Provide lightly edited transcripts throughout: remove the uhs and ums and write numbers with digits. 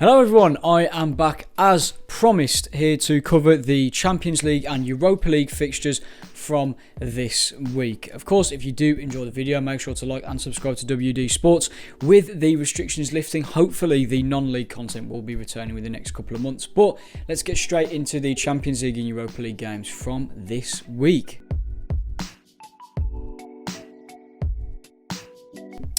Hello everyone, I am back as promised here to cover the Champions League and Europa League fixtures from this week. Of course, if you do enjoy the video, make sure to like and subscribe to WDSportz. With the restrictions lifting, hopefully the non-league content will be returning within the next couple of months. But let's get straight into the Champions League and Europa League games from this week.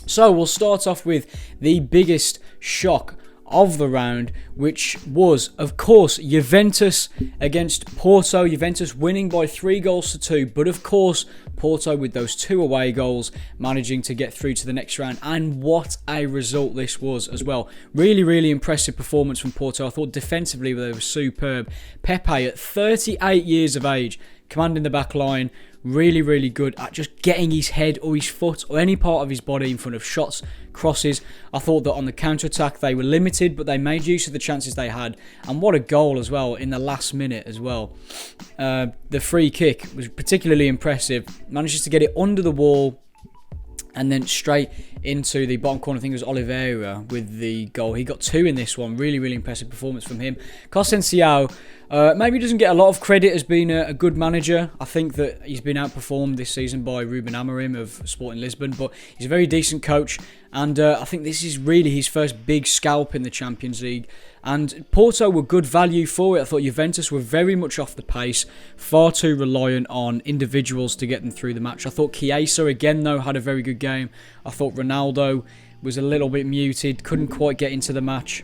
So we'll start off with the biggest shock of the round, which was, of course, Juventus against Porto. Juventus winning by 3-2, but of course, Porto with those 2 away goals managing to get through to the next round. And what a result this was as well. Really impressive performance from Porto. I thought defensively they were superb. Pepe at 38 years of age, commanding the back line. Really good at just getting his head or his foot or any part of his body in front of shots, crosses. I thought that on the counter-attack they were limited, but they made use of the chances they had. And what a goal as well in the last minute as well. The free kick was particularly impressive. Manages to get it under the wall and then straight into the bottom corner. I think it was Oliveira with the goal. He got 2 in this one. Really impressive performance from him. Conceição maybe doesn't get a lot of credit as being a good manager. I think that he's been outperformed this season by Ruben Amorim of Sporting Lisbon, but he's a very decent coach, and I think this is really his first big scalp in the Champions League. And Porto were good value for it. I thought Juventus were very much off the pace, far too reliant on individuals to get them through the match. I thought Chiesa again though had a very good game. I thought Ronaldo was a little bit muted, couldn't quite get into the match.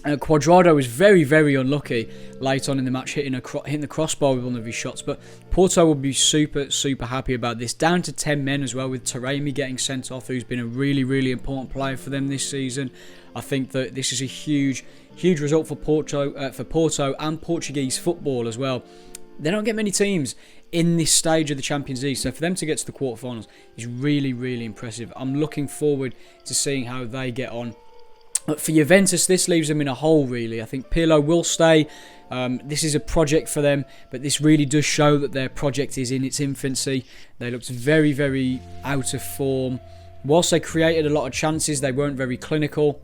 Cuadrado was very unlucky late on in the match, hitting the crossbar with one of his shots. But Porto will be super happy about this. Down to 10 men as well, with Taremi getting sent off, who's been a really important player for them this season. I think that this is a huge result for Porto and Portuguese football as well. They don't get many teams in this stage of the Champions League, so for them to get to the quarterfinals is really impressive. I'm looking forward to seeing how they get on. But for Juventus, this leaves them in a hole, really. I think Pirlo will stay. This is a project for them, but this really does show that their project is in its infancy. They looked very out of form. Whilst they created a lot of chances, they weren't very clinical.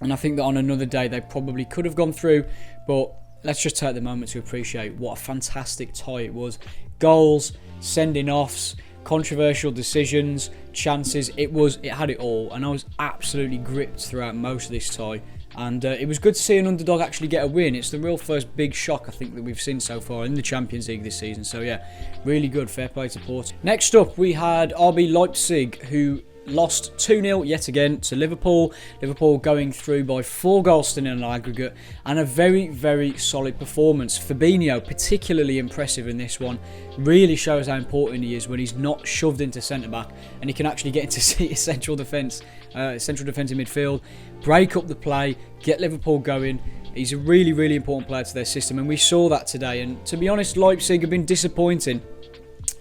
And I think that on another day, they probably could have gone through. But let's just take the moment to appreciate what a fantastic tie it was. Goals, sending offs, controversial decisions, chances. It had it all, and I was absolutely gripped throughout most of this tie. And it was good to see an underdog actually get a win. It's the real first big shock I think that we've seen so far in the Champions League this season. So yeah, really good. Fair play to Porto. Next up, we had Arby Leipzig, who lost 2-0 yet again to Liverpool. Liverpool going through by 4 goals in an aggregate, and a very solid performance. Fabinho particularly impressive in this one. Really shows how important he is when he's not shoved into centre back and he can actually get into central defence in midfield, break up the play, get Liverpool going. He's a really important player to their system, and we saw that today. And to be honest, Leipzig have been disappointing.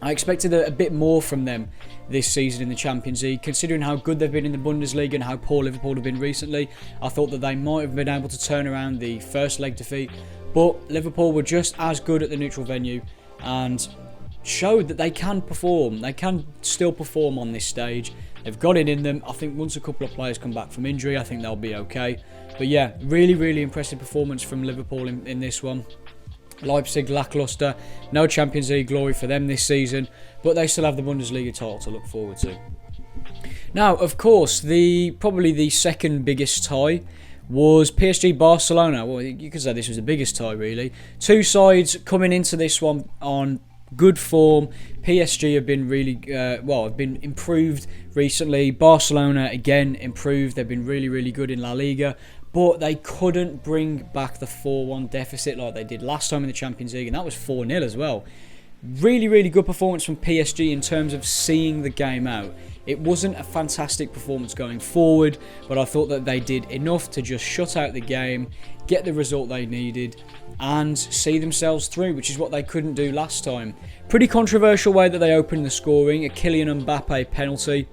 I expected a bit more from them this season in the Champions League, considering how good they've been in the Bundesliga and how poor Liverpool have been recently. I thought that they might have been able to turn around the first leg defeat, but Liverpool were just as good at the neutral venue and showed that they can perform. They can still perform on this stage. They've got it in them. I think once a couple of players come back from injury, I think they'll be okay. But yeah, really impressive performance from Liverpool in this one. Leipzig lacklustre, no Champions League glory for them this season, but they still have the Bundesliga title to look forward to. Now, of course, probably the second biggest tie was PSG Barcelona. Well, you could say this was the biggest tie, really. 2 sides coming into this one on good form. PSG have been have been improved recently. Barcelona again improved. They've been really good in La Liga. But they couldn't bring back the 4-1 deficit like they did last time in the Champions League, and that was 4-0 as well. Really good performance from PSG in terms of seeing the game out. It wasn't a fantastic performance going forward, but I thought that they did enough to just shut out the game, get the result they needed, and see themselves through, which is what they couldn't do last time. Pretty controversial way that they opened the scoring. A Kylian Mbappe penalty.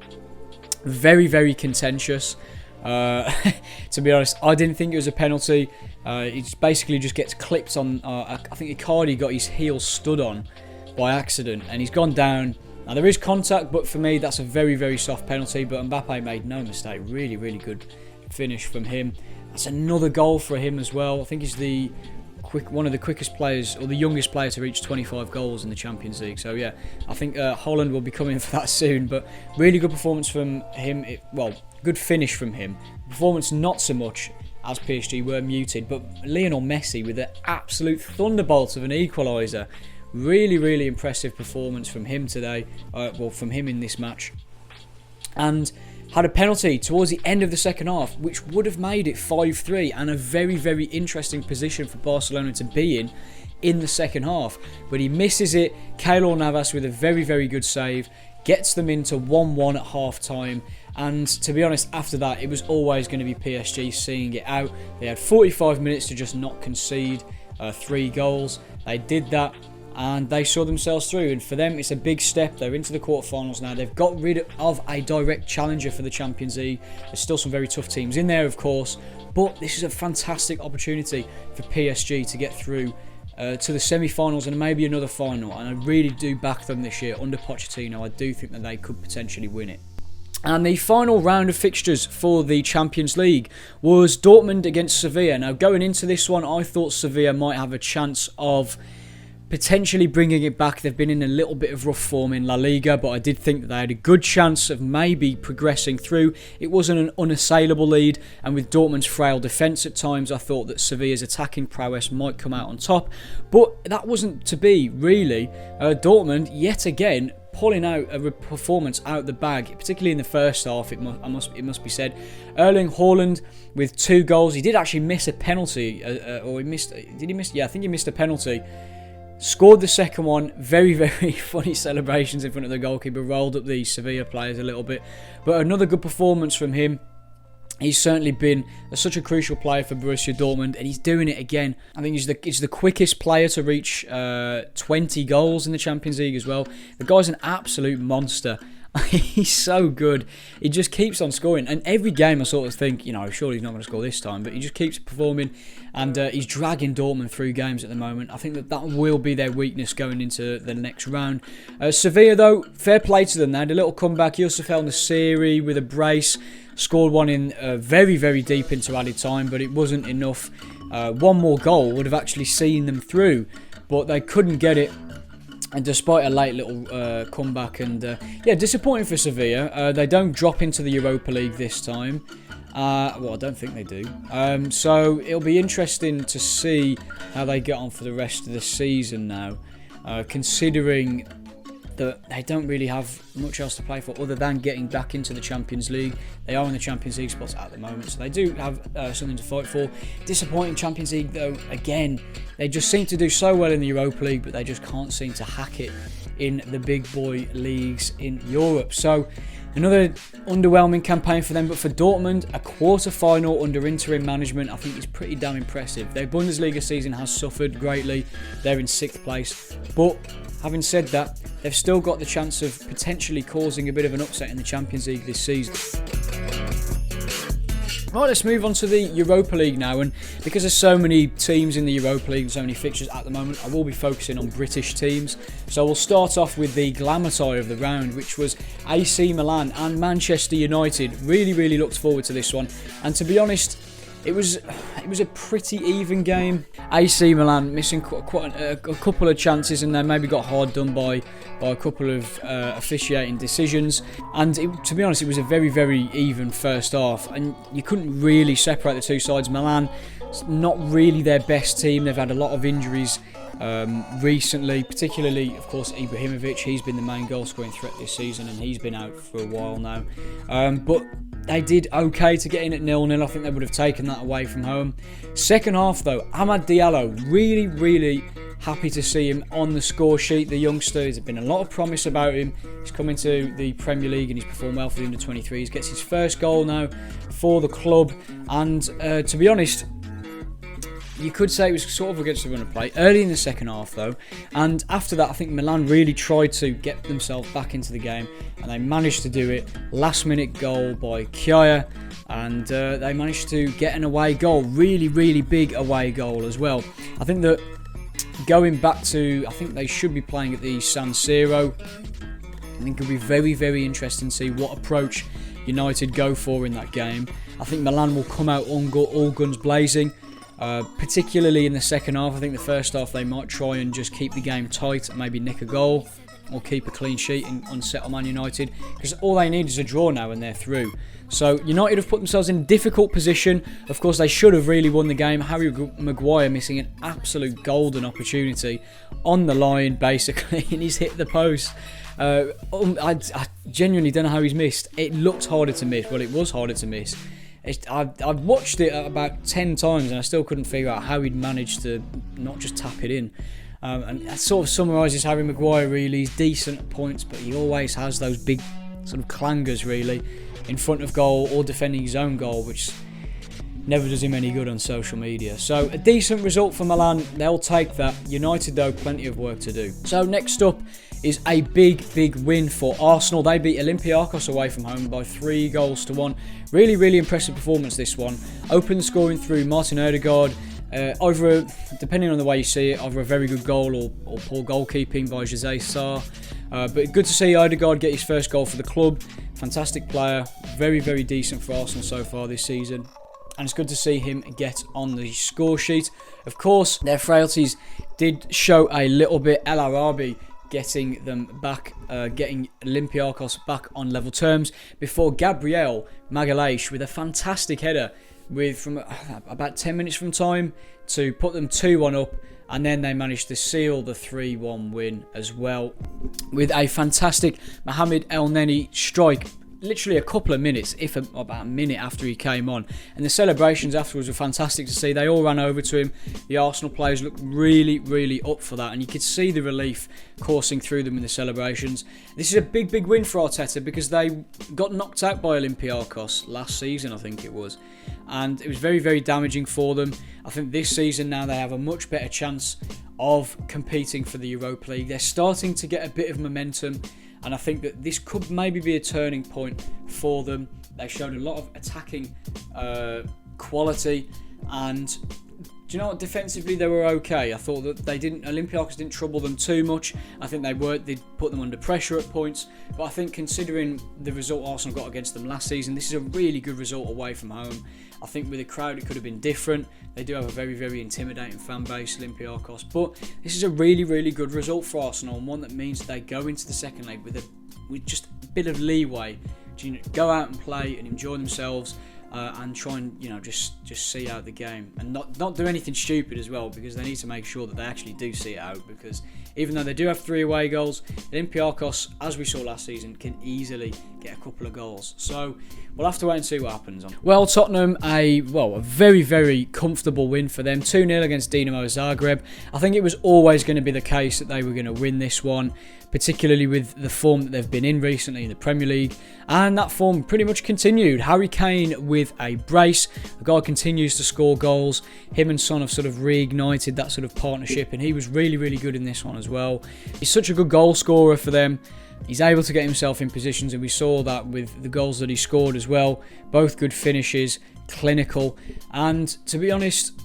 Very contentious. To be honest, I didn't think it was a penalty. It basically just gets clipped on. I think Icardi got his heel stood on by accident, and he's gone down. Now there is contact, but for me that's a very soft penalty. But Mbappe made no mistake. Really good finish from him. That's another goal for him as well. I think he's one of the quickest players, or the youngest player to reach 25 goals in the Champions League. So yeah, I think Holland will be coming for that soon. But really good performance from him. Good finish from him. Performance not so much, as PSG were muted. But Lionel Messi with an absolute thunderbolt of an equaliser. Really, really impressive performance from him today. From him in this match. And had a penalty towards the end of the second half, which would have made it 5-3, and a very, very interesting position for Barcelona to be in the second half. But he misses it. Keylor Navas with a very, very good save gets them into 1-1 at half-time. And to be honest, after that, it was always going to be PSG seeing it out. They had 45 minutes to just not concede 3 goals. They did that, and they saw themselves through. And for them, it's a big step. They're into the quarterfinals now. They've got rid of a direct challenger for the Champions League. There's still some very tough teams in there, of course. But this is a fantastic opportunity for PSG to get through to the semi-finals and maybe another final. And I really do back them this year under Pochettino. I do think that they could potentially win it. And the final round of fixtures for the Champions League was Dortmund against Sevilla. Now, going into this one, I thought Sevilla might have a chance of potentially bringing it back. They've been in a little bit of rough form in La Liga, but I did think that they had a good chance of maybe progressing through. It wasn't an unassailable lead, and with Dortmund's frail defence at times, I thought that Sevilla's attacking prowess might come out on top. But that wasn't to be, really. Dortmund, yet again, pulling out a performance out the bag, particularly in the first half, it must be said. Erling Haaland with 2 goals. He did actually miss a penalty, or he missed... Did he miss? Yeah, I think he missed a penalty. Scored the second one. Very, very funny celebrations in front of the goalkeeper. Rolled up the Sevilla players a little bit. But another good performance from him. He's certainly been such a crucial player for Borussia Dortmund, and he's doing it again. I think he's the quickest player to reach 20 goals in the Champions League as well. The guy's an absolute monster. He's so good. He just keeps on scoring. And every game I sort of think, surely he's not going to score this time. But he just keeps performing. And he's dragging Dortmund through games at the moment. I think that will be their weakness going into the next round. Sevilla, though, fair play to them. They had a little comeback. Yusuf El Nassiri with a brace. Scored one in very, very deep into added time. But it wasn't enough. One more goal would have actually seen them through. But they couldn't get it. And despite a late little comeback, and disappointing for Sevilla. They don't drop into the Europa League this time. I don't think they do. So it'll be interesting to see how they get on for the rest of the season now, considering that they don't really have much else to play for other than getting back into the Champions League. They are in the Champions League spots at the moment, so they do have something to fight for. Disappointing Champions League, though, again. They just seem to do so well in the Europa League, but they just can't seem to hack it in the big boy leagues in Europe. So another underwhelming campaign for them, but for Dortmund, a quarter-final under interim management, I think is pretty damn impressive. Their Bundesliga season has suffered greatly. They're in 6th place, but having said that, they've still got the chance of potentially causing a bit of an upset in the Champions League this season. Right, let's move on to the Europa League now, and because there's so many teams in the Europa League and so many fixtures at the moment, I will be focusing on British teams. So we'll start off with the glamour tie of the round, which was AC Milan and Manchester United. Really, really looked forward to this one, and to be honest, it was a pretty even game. AC Milan missing quite a couple of chances, and they maybe got hard done by a couple of officiating decisions. And to be honest, it was a very, very even first half, and you couldn't really separate the two sides. Milan, not really their best team. They've had a lot of injuries recently, particularly, of course, Ibrahimovic. He's been the main goal-scoring threat this season, and he's been out for a while now. But they did okay to get in at 0-0. I think they would have taken that away from home. Second half, though, Amad Diallo, really, really happy to see him on the score sheet. The youngster, there's been a lot of promise about him. He's come into the Premier League and he's performed well for the under-23s. He gets his first goal now for the club. And to be honest, you could say it was sort of against the run of play early in the second half, though, and after that I think Milan really tried to get themselves back into the game, and they managed to do it. Last minute goal by Kjaer, and they managed to get an away goal, really, really big away goal as well. I think that going back to, I think they should be playing at the San Siro. I think it'll be very, very interesting to see what approach United go for in that game. I think Milan will come out all guns blazing, particularly in the second half. I think the first half they might try and just keep the game tight and maybe nick a goal or keep a clean sheet and unsettle Man United, because all they need is a draw now and they're through. So United have put themselves in a difficult position. Of course, they should have really won the game. Harry Maguire missing an absolute golden opportunity on the line, basically, and he's hit the post. I genuinely don't know how he's missed. It looked harder to miss. Well, it was harder to miss. I've watched it about 10 times and I still couldn't figure out how he'd managed to not just tap it in. And that sort of summarises Harry Maguire really. He's decent at points, but he always has those big sort of clangers really in front of goal or defending his own goal, which never does him any good on social media. So a decent result for Milan, they'll take that. United though, plenty of work to do. So next up is a big win for Arsenal. They beat Olympiacos away from home by 3-1. Really impressive performance this one. Open scoring through Martin Odegaard. Over, depending on the way you see it, either a very good goal or poor goalkeeping by Jose Sarr. But good to see Odegaard get his first goal for the club. Fantastic player, very decent for Arsenal so far this season. And it's good to see him get on the score sheet. Of course, their frailties did show a little bit. El Arabi getting them back, getting Olympiacos back on level terms before Gabriel Magalhaes with a fantastic header from about 10 minutes from time to put them 2-1 up, and then they managed to seal the 3-1 win as well with a fantastic Mohamed El Neni strike literally a couple of minutes, if about a minute after he came on. And the celebrations afterwards were fantastic to see. They all ran over to him. The Arsenal players looked really up for that, and you could see the relief coursing through them in the celebrations. This is a big win for Arteta because they got knocked out by Olympiacos last season, I think it was. And it was very damaging for them. I think this season now they have a much better chance of competing for the Europa League. They're starting to get a bit of momentum, and I think that this could maybe be a turning point for them. They showed a lot of attacking quality, and do you know what? Defensively, they were okay. I thought that Olympiacos didn't trouble them too much. I think they put them under pressure at points. But I think considering the result Arsenal got against them last season, this is a really good result away from home. I think with a crowd, it could have been different. They do have a very intimidating fan base, Olympiacos. But this is a really good result for Arsenal, and one that means they go into the second leg with just a bit of leeway to go out and play and enjoy themselves. And try and just see out the game and not do anything stupid as well, because they need to make sure that they actually do see it out, because even though they do have 3 away goals, Olympiacos, as we saw last season, can easily get a couple of goals. So we'll have to wait and see what happens. Well, Tottenham, a very comfortable win for them, 2-0 against Dinamo Zagreb. I think it was always going to be the case that they were going to win this one, particularly with the form that they've been in recently in the Premier League, and that form pretty much continued. Harry Kane with a brace. The guy continues to score goals. Him and Son have sort of reignited that sort of partnership, and he was really good in this one as well. He's such a good goal scorer for them. He's able to get himself in positions, and we saw that with the goals that he scored as well. Both good finishes, clinical, and to be honest,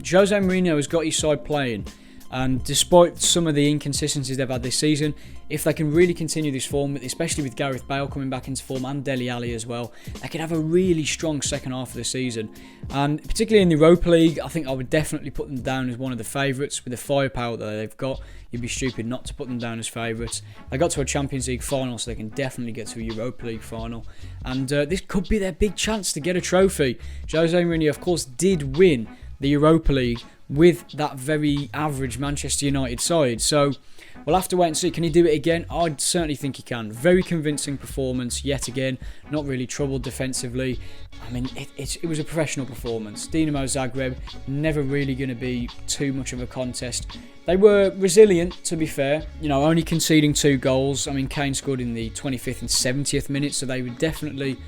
Jose Mourinho has got his side playing. And despite some of the inconsistencies they've had this season, if they can really continue this form, especially with Gareth Bale coming back into form and Dele Alli as well, they could have a really strong second half of the season. And particularly in the Europa League, I think I would definitely put them down as one of the favourites. With the firepower that they've got, you'd be stupid not to put them down as favourites. They got to a Champions League final, so they can definitely get to a Europa League final. And this could be their big chance to get a trophy. Jose Mourinho, of course, did win the Europa League with that very average Manchester United side. So we'll have to wait and see. Can he do it again? I'd certainly think he can. Very convincing performance yet again. Not really troubled defensively. I mean, it was a professional performance. Dinamo Zagreb, never really going to be too much of a contest. They were resilient, to be fair. Only conceding 2 goals. I mean, Kane scored in the 25th and 70th minute, so they were definitely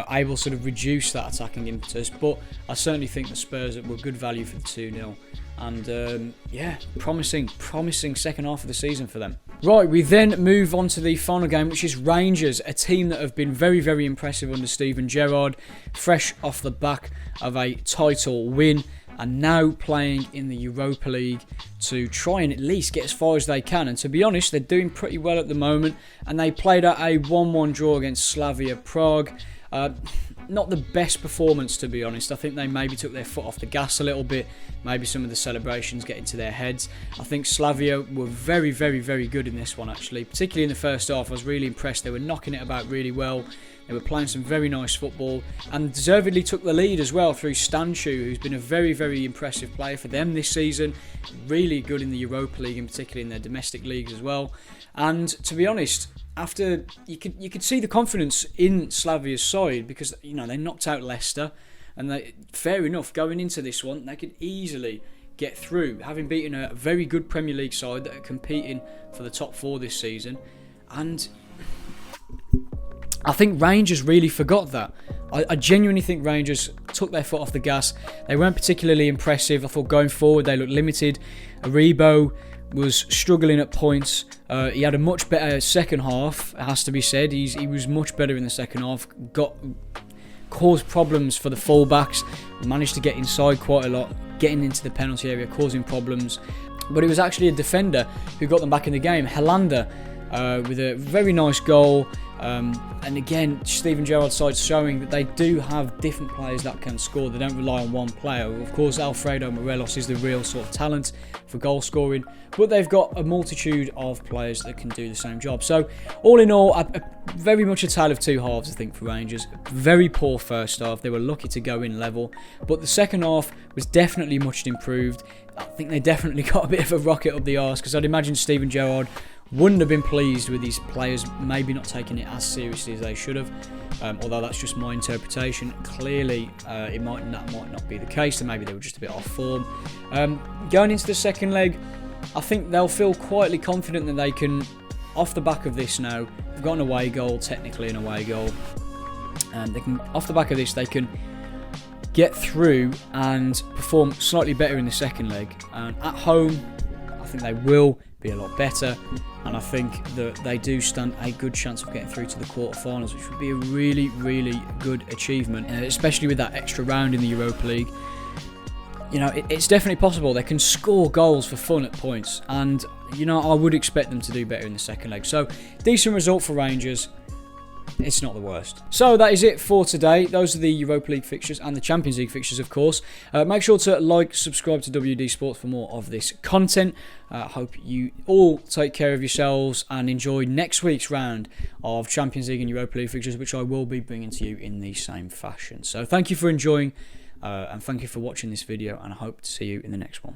able to sort of reduce that attacking impetus. But I certainly think the Spurs were good value for the 2-0. And promising second half of the season for them. Right, we then move on to the final game, which is Rangers, a team that have been very impressive under Steven Gerrard, fresh off the back of a title win, and now playing in the Europa League to try and at least get as far as they can. And to be honest, they're doing pretty well at the moment, and they played out a 1-1 draw against Slavia Prague. Not the best performance, to be honest. I think they maybe took their foot off the gas a little bit. Maybe some of the celebrations get into their heads. I think Slavia were very, very, very good in this one, actually. Particularly in the first half, I was really impressed. They were knocking it about really well. They were playing some very nice football and deservedly took the lead as well through Stanchu, who's been a very, very impressive player for them this season. Really good in the Europa League and particularly in their domestic leagues as well. And to be honest, after you could see the confidence in Slavia's side because they knocked out Leicester, and fair enough, going into this one they could easily get through, having beaten a very good Premier League side that are competing for the top 4 this season. And I think Rangers really forgot that. I genuinely think Rangers took their foot off the gas. They weren't particularly impressive. I thought going forward they looked limited. Aribo was struggling at points. He had a much better second half, it has to be said. He was much better in the second half. Caused problems for the fullbacks. Managed to get inside quite a lot, getting into the penalty area, causing problems. But it was actually a defender who got them back in the game. Helander with a very nice goal. And again, Steven Gerrard's side showing that they do have different players that can score. They don't rely on one player. Of course, Alfredo Morelos is the real sort of talent for goal scoring, but they've got a multitude of players that can do the same job. So, all in all, very much a tale of two halves, I think, for Rangers. Very poor first half. They were lucky to go in level, but the second half was definitely much improved. I think they definitely got a bit of a rocket up the arse, because I'd imagine Steven Gerrard wouldn't have been pleased with these players maybe not taking it as seriously as they should have, although that's just my interpretation. Clearly that might not be the case, and maybe they were just a bit off form. Going into the second leg, I think they'll feel quietly confident that they can, off the back of this now, they've got an away goal, technically an away goal, and they can, off the back of this, they can get through and perform slightly better in the second leg. And at home, I think they will be a lot better, and I think that they do stand a good chance of getting through to the quarterfinals, which would be a really, really good achievement, especially with that extra round in the Europa League. It's definitely possible. They can score goals for fun at points, and I would expect them to do better in the second leg. So, decent result for Rangers. It's not the worst. So that is it for today. Those are the Europa League fixtures and the Champions League fixtures, of course. Make sure to subscribe to WDSportz for more of this content. Hope you all take care of yourselves and enjoy next week's round of Champions League and Europa League fixtures, which I will be bringing to you in the same fashion. So thank you for enjoying and thank you for watching this video, and I hope to see you in the next one.